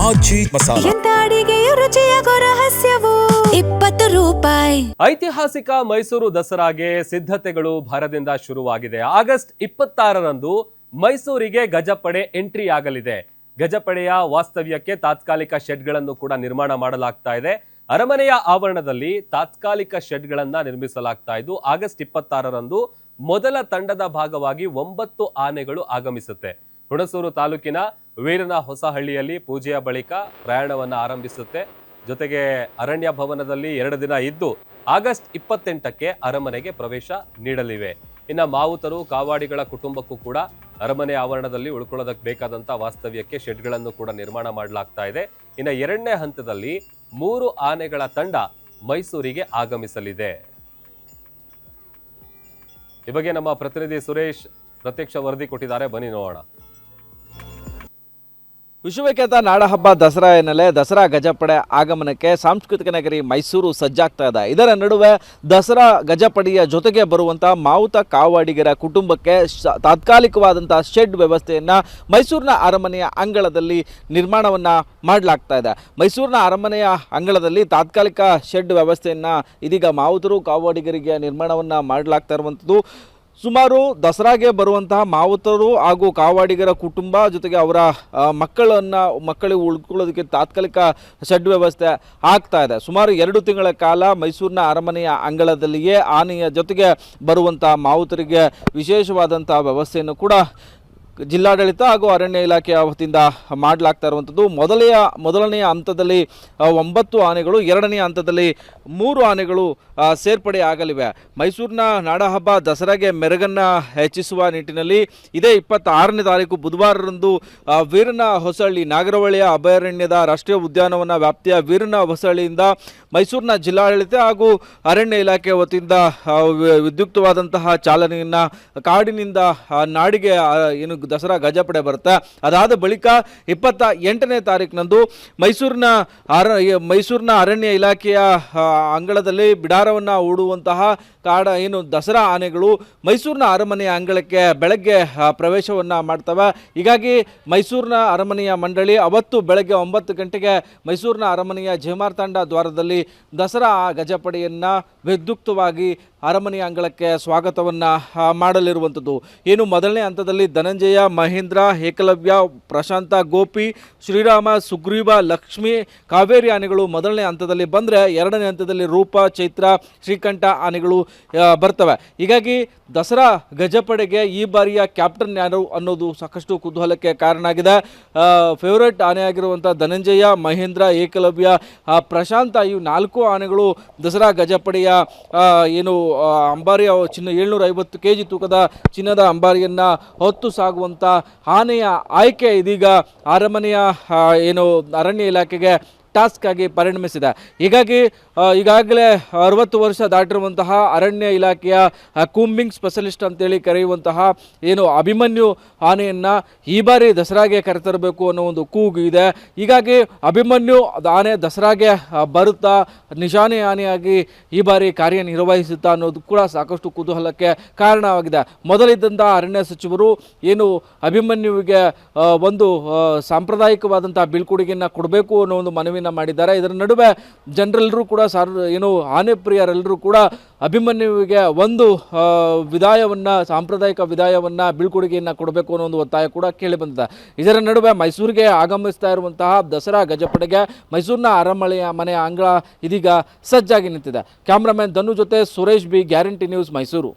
ಆಚಿ ಮಸಾಲ. ಎಂತ ಅಡಿಗೆಯ ರುಚಿಯಾಗೋ ರಹಸ್ಯವು 20 ರೂಪಾಯಿ. ಐತಿಹಾಸಿಕ ಮೈಸೂರು ದಸರಾಗೆ ಸಿದ್ಧತೆಗಳು ಭರದಿಂದ ಶುರುವಾಗಿದೆ. ಆಗಸ್ಟ್ 26ರಂದು ಮೈಸೂರಿಗೆ ಗಜಪಡೆ ಎಂಟ್ರಿ ಆಗಲಿದೆ. ಗಜಪಡೆಯ ವಾಸ್ತವ್ಯಕ್ಕೆ ತಾತ್ಕಾಲಿಕ ಶೆಡ್ಗಳನ್ನು ಕೂಡ ನಿರ್ಮಾಣ ಮಾಡಲಾಗ್ತಾ ಇದೆ. ಅರಮನೆಯ ಆವರಣದಲ್ಲಿ ತಾತ್ಕಾಲಿಕ ಶೆಡ್ಗಳನ್ನ ನಿರ್ಮಿಸಲಾಗ್ತಾ ಇದ್ದು ಆಗಸ್ಟ್ 26ರಂದು ಮೊದಲ ತಂಡದ ಭಾಗವಾಗಿ 9 ಆನೆಗಳು ಆಗಮಿಸುತ್ತೆ. ಹುಣಸೂರು ತಾಲೂಕಿನ ವೀರನ ಹೊಸಹಳ್ಳಿಯಲ್ಲಿ ಪೂಜೆಯ ಬಳಿಕ ಪ್ರಯಾಣವನ್ನು ಆರಂಭಿಸುತ್ತೆ. ಜೊತೆಗೆ ಅರಣ್ಯ ಭವನದಲ್ಲಿ 2 ದಿನ ಇದ್ದು ಆಗಸ್ಟ್ 28ಕ್ಕೆ ಅರಮನೆಗೆ ಪ್ರವೇಶ ನೀಡಲಿವೆ. ಇನ್ನು ಮಾವುತರು ಕಾವಾಡಿಗಳ ಕುಟುಂಬಕ್ಕೂ ಕೂಡ ಅರಮನೆ ಆವರಣದಲ್ಲಿ ಉಳ್ಕೊಳ್ಳೋದಕ್ಕೆ ಬೇಕಾದಂತ ವಾಸ್ತವ್ಯಕ್ಕೆ ಶೆಡ್ಗಳನ್ನು ಕೂಡ ನಿರ್ಮಾಣ ಮಾಡಲಾಗ್ತಾ ಇದೆ. ಇನ್ನು 2ನೇ ಹಂತದಲ್ಲಿ 3 ಆನೆಗಳ ತಂಡ ಮೈಸೂರಿಗೆ ಆಗಮಿಸಲಿದೆ. ಈ ಬಗ್ಗೆ ನಮ್ಮ ಪ್ರತಿನಿಧಿ ಸುರೇಶ್ ಪ್ರತ್ಯಕ್ಷ ವರದಿ ಕೊಟ್ಟಿದ್ದಾರೆ, ಬನ್ನಿ ನೋಡೋಣ. ವಿಶ್ವವಿಖ್ಯಾತ ನಾಡಹಬ್ಬ ದಸರಾ ಹಿನ್ನೆಲೆ ದಸರಾ ಗಜಪಡೆ ಆಗಮನಕ್ಕೆ ಸಾಂಸ್ಕೃತಿಕ ನಗರಿ ಮೈಸೂರು ಸಜ್ಜಾಗ್ತಾ ಇದೆ. ಇದರ ನಡುವೆ ದಸರಾ ಗಜಪಡೆಯ ಜೊತೆಗೆ ಬರುವಂಥ ಮಾವುತ ಕಾವಾಡಿಗರ ಕುಟುಂಬಕ್ಕೆ ತಾತ್ಕಾಲಿಕವಾದಂಥ ಶೆಡ್ ವ್ಯವಸ್ಥೆಯನ್ನು ಮೈಸೂರಿನ ಅರಮನೆಯ ಅಂಗಳದಲ್ಲಿ ನಿರ್ಮಾಣವನ್ನು ಮಾಡಲಾಗ್ತಾ ಇದೆ. ಮೈಸೂರಿನ ಅರಮನೆಯ ಅಂಗಳದಲ್ಲಿ ತಾತ್ಕಾಲಿಕ ಶೆಡ್ ವ್ಯವಸ್ಥೆಯನ್ನು ಇದೀಗ ಮಾವುತರು ಕಾವಾಡಿಗರಿಗೆ ನಿರ್ಮಾಣವನ್ನು ಮಾಡಲಾಗ್ತಾ ಇರುವಂಥದ್ದು. ಸುಮಾರು ದಸರಾಗೆ ಬರುವಂತಹ ಮಾವುತರು ಹಾಗೂ ಕಾವಾಡಿಗರ ಕುಟುಂಬ ಜೊತೆಗೆ ಅವರ ಮಕ್ಕಳಿಗೆ ಉಳ್ಕೊಳ್ಳೋದಕ್ಕೆ ತಾತ್ಕಾಲಿಕ ಶೆಡ್ ವ್ಯವಸ್ಥೆ ಆಗ್ತಾ ಇದೆ. ಸುಮಾರು 2 ತಿಂಗಳ ಕಾಲ ಮೈಸೂರಿನ ಅರಮನೆಯ ಅಂಗಳದಲ್ಲಿಯೇ ಆನೆಯ ಜೊತೆಗೆ ಬರುವಂಥ ಮಾವುತರಿಗೆ ವಿಶೇಷವಾದಂಥ ವ್ಯವಸ್ಥೆಯನ್ನು ಕೂಡ ಜಿಲ್ಲಾಡಳಿತ ಹಾಗೂ ಅರಣ್ಯ ಇಲಾಖೆಯ ವತಿಯಿಂದ ಮಾಡಲಾಗ್ತಾ ಇರುವಂಥದ್ದು. ಮೊದಲನೆಯ ಹಂತದಲ್ಲಿ 9 ಆನೆಗಳು, 2ನೇ ಹಂತದಲ್ಲಿ 3 ಆನೆಗಳು ಸೇರ್ಪಡೆ ಆಗಲಿವೆ. ಮೈಸೂರಿನ ನಾಡಹಬ್ಬ ದಸರಾಗೆ ಮೆರುಗನ್ನು ಹೆಚ್ಚಿಸುವ ನಿಟ್ಟಿನಲ್ಲಿ ಇದೇ 26ನೇ ತಾರೀಕು ಬುಧವಾರರಂದು ವೀರನ ಹೊಸಹಳ್ಳಿ ನಾಗರಹೊಳೆಯ ಅಭಯಾರಣ್ಯದ ರಾಷ್ಟ್ರೀಯ ಉದ್ಯಾನವನ ವ್ಯಾಪ್ತಿಯ ವೀರನ ಹೊಸಹಳ್ಳಿಯಿಂದ ಮೈಸೂರಿನ ಜಿಲ್ಲಾಡಳಿತ ಹಾಗೂ ಅರಣ್ಯ ಇಲಾಖೆ ವತಿಯಿಂದ ವಿದ್ಯುಕ್ತವಾದಂತಹ ಚಾಲನೆಯನ್ನು ಕಾಡಿನಿಂದ ನಾಡಿಗೆ ಏನು ದಸರಾ ಗಜಪಡೆ ಬರುತ್ತೆ. ಅದಾದ ಬಳಿಕ 28ನೇ ತಾರೀಕಿನಂದು ಮೈಸೂರಿನ ಅರಣ್ಯ ಇಲಾಖೆಯ ಅಂಗಳದಲ್ಲಿ ಬಿಡಾರವನ್ನು ಹೂಡುವಂತಹ ದಸರಾ ಆನೆಗಳು ಮೈಸೂರಿನ ಅರಮನೆಯ ಅಂಗಳಕ್ಕೆ ಬೆಳಗ್ಗೆ ಪ್ರವೇಶವನ್ನು ಮಾಡ್ತವೆ. ಹೀಗಾಗಿ ಮೈಸೂರಿನ ಅರಮನೆಯ ಮಂಡಳಿ ಅವತ್ತು ಬೆಳಗ್ಗೆ 9 ಗಂಟೆಗೆ ಮೈಸೂರಿನ ಅರಮನೆಯ ಜಯಮಾರ್ತಾಂಡ ದ್ವಾರದಲ್ಲಿ ದಸರಾ ಗಜಪಡೆಯನ್ನು ವಿದ್ಯುಕ್ತವಾಗಿ ಅರಮನೆಯ ಅಂಗಳಕ್ಕೆ ಸ್ವಾಗತವನ್ನು ಮಾಡಲಿರುವಂಥದ್ದು. ಏನು ಮೊದಲನೇ ಹಂತದಲ್ಲಿ ಧನಂಜಯ, ಮಹೇಂದ್ರ, ಏಕಲವ್ಯ, ಪ್ರಶಾಂತ, ಗೋಪಿ, ಶ್ರೀರಾಮ, ಸುಗ್ರೀವ, ಲಕ್ಷ್ಮಿ, ಕಾವೇರಿ ಆನೆಗಳು ಮೊದಲನೇ ಹಂತದಲ್ಲಿ ಬಂದರೆ 2ನೇ ಹಂತದಲ್ಲಿ ರೂಪ, ಚೈತ್ರ, ಶ್ರೀಕಂಠ ಆನೆಗಳು ಬರ್ತವೆ. ಹೀಗಾಗಿ ದಸರಾ ಗಜಪಡೆಗೆ ಈ ಬಾರಿಯ ಕ್ಯಾಪ್ಟನ್ ಯಾರು ಅನ್ನೋದು ಸಾಕಷ್ಟು ಕುತೂಹಲಕ್ಕೆ ಕಾರಣ ಆಗಿದೆ. ಫೇವರೇಟ್ ಆನೆಯಾಗಿರುವಂಥ ಧನಂಜಯ, ಮಹೇಂದ್ರ, ಏಕಲವ್ಯ, ಪ್ರಶಾಂತ ಈ 4 ಆನೆಗಳು ದಸರಾ ಗಜಪಡೆಯ ಅಂಬಾರಿಯ 750 kg ತೂಕದ ಚಿನ್ನದ ಅಂಬಾರಿಯನ್ನು ಹೊತ್ತು ಸಾಗುವಂಥ ಆನೆಯ ಆಯ್ಕೆ ಇದೀಗ ಅರಮನೆಯ ಅರಣ್ಯ ಇಲಾಖೆಗೆ ಟಾಸ್ಕ್ ಆಗಿ ಪರಿಣಮಿಸಿದೆ. ಹೀಗಾಗಿ ಈಗಾಗಲೇ 60 ವರ್ಷ ದಾಟಿರುವಂತಹ ಅರಣ್ಯ ಇಲಾಖೆಯ ಕೂಂಬಿಂಗ್ ಸ್ಪೆಷಲಿಸ್ಟ್ ಅಂತೇಳಿ ಕರೆಯುವಂತಹ ಅಭಿಮನ್ಯು ಆನೆಯನ್ನು ಈ ಬಾರಿ ದಸರಾಗೆ ಕರೆತರಬೇಕು ಅನ್ನೋ ಒಂದು ಕೂಗು ಇದೆ. ಹೀಗಾಗಿ ಅಭಿಮನ್ಯು ಆನೆ ದಸರಾಗೆ ಬರುತ್ತಾ ನಿಶಾನೆ ಆನೆಯಾಗಿ ಈ ಬಾರಿ ಕಾರ್ಯನಿರ್ವಹಿಸುತ್ತಾ ಅನ್ನೋದು ಕೂಡ ಸಾಕಷ್ಟು ಕುತೂಹಲಕ್ಕೆ ಕಾರಣವಾಗಿದೆ. ಮೊದಲಿದ್ದಂಥ ಅರಣ್ಯ ಸಚಿವರು ಅಭಿಮನ್ಯುವಿಗೆ ಒಂದು ಸಾಂಪ್ರದಾಯಿಕವಾದಂಥ ಬೀಳ್ಕೊಡುಗೆಯನ್ನು ಕೊಡಬೇಕು ಅನ್ನೋ ಒಂದು ಮನವಿಯನ್ನು ಮಾಡಿದ್ದಾರೆ. ಇದರ ನಡುವೆ ಜನರೆಲ್ಲರೂ ಕೂಡ ಆನೆ ಪ್ರಿಯರೆಲ್ಲರೂ ಕೂಡ ಅಭಿಮನ್ಯುವಿಗೆ ಒಂದು ಸಾಂಪ್ರದಾಯಿಕ ವಿದಾಯವನ್ನು ಬೀಳ್ಕೊಡುಗೆಯನ್ನು ಕೊಡಬೇಕು ಅನ್ನೋ ಒಂದು ಒತ್ತಾಯ ಕೂಡ ಕೇಳಿ ಬಂದಿದೆ. ಇದರ ನಡುವೆ ಮೈಸೂರಿಗೆ ಆಗಮಿಸ್ತಾ ಇರುವಂತಹ ದಸರಾ ಗಜಪಡೆಗೆ ಮೈಸೂರಿನ ಅರಮನೆಯ ಅಂಗಳ ಇದೀಗ ಸಜ್ಜಾಗಿ ನಿಂತಿದೆ. ಕ್ಯಾಮ್ರಾಮನ್ ಧನು ಜೊತೆ Suresh B, guarantee news, Mysuru.